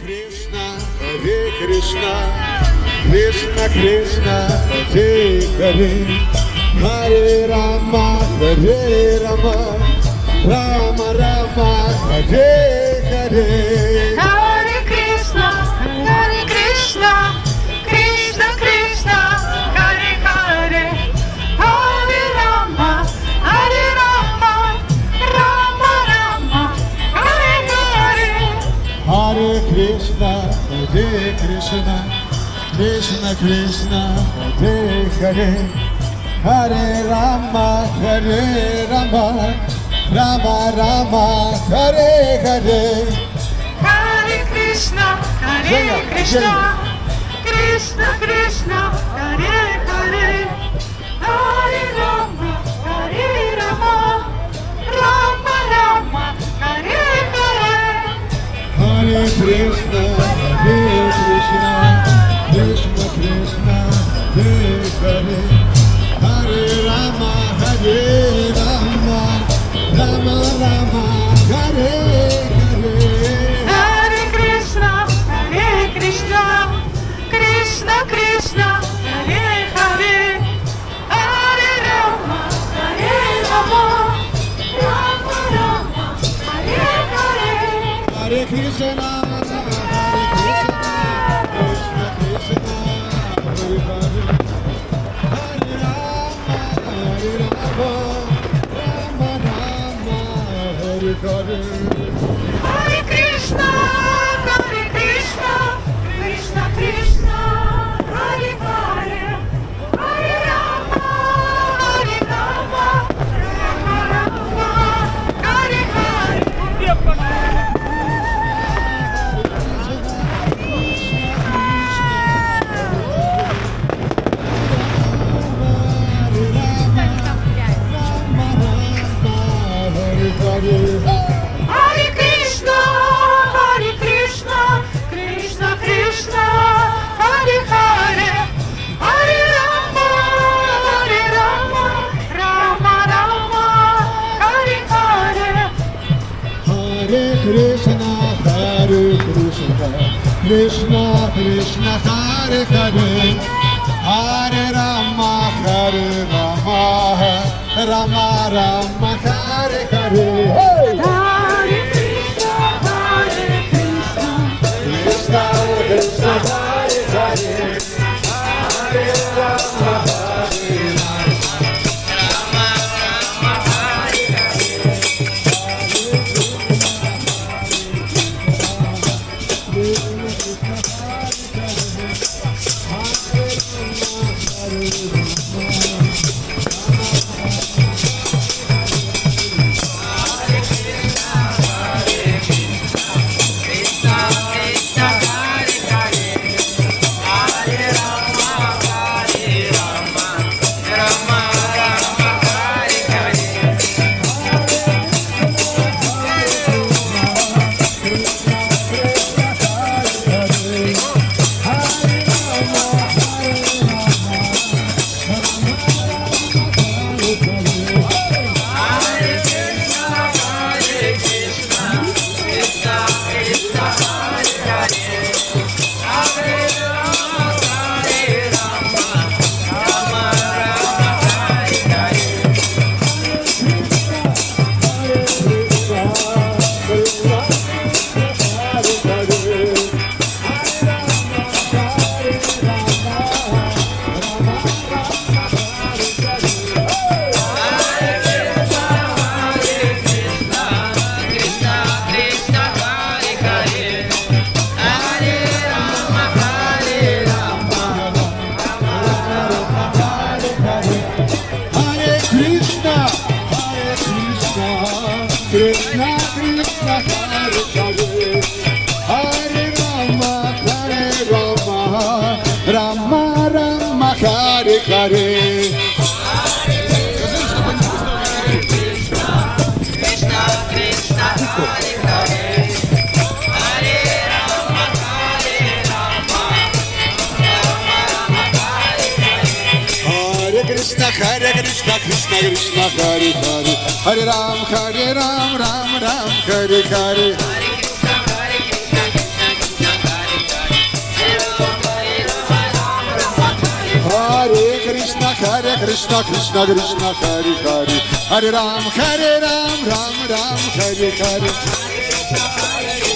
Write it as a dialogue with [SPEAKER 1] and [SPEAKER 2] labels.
[SPEAKER 1] Krishna, Hare Krishna, Krishna Krishna, Hare Hare, Hare Rama, Hare Rama, Rama Rama, Hare Hare.
[SPEAKER 2] Hare Krishna, Krishna Krishna, Hare Hare, Hare Rama, Rama Rama, Hare Hare.
[SPEAKER 1] Hare Krishna, Hare Krishna, Krishna Krishna, Hare Hare, Hare Rama, Rama Rama, Hare Hare.
[SPEAKER 2] Hare Krishna, Krishna Krishna, Hare Hare, Hare Rama, Rama Rama, Hare Hare.
[SPEAKER 1] Hare Krishna, Hare Krishna, Krishna Krishna, Hare Hare, Hare Rama, Rama Rama, Hare Hare.
[SPEAKER 2] Hare Krishna, Krishna Krishna, Hare Hare, Hare Rama, Rama Rama, Hare Hare.
[SPEAKER 1] Hare Krishna, Krishna Krishna, Hare Hare, Hare Rama, Rama Rama, Hare Hare.
[SPEAKER 2] Hare Krishna, Krishna Krishna, Hare Hare, Hare Rama, Rama Rama, Hare Hare. Hare Krishna, Krishna Krishna, Hare Hare, Hare Rama, Rama Rama, Hare Hare.
[SPEAKER 1] Hare Krishna, Krishna Krishna, Hare Hare, Hare Rama, Rama Rama, Hare Hare. Hey!
[SPEAKER 2] Hare Krishna,
[SPEAKER 1] Krishna Krishna, Hare Hare, Hare Rama, Krishna Krishna, Hare Hare, Hare Rama, Rama Rama, Hare Hare. Krishna, Krishna Krishna, Hare Hare, Hare Ram, Ram Ram, Hare Hare. Krishna, Hare Krishna, Krishna Krishna, Hare Hare, Hare Ram, Ram Ram, Hare Hare.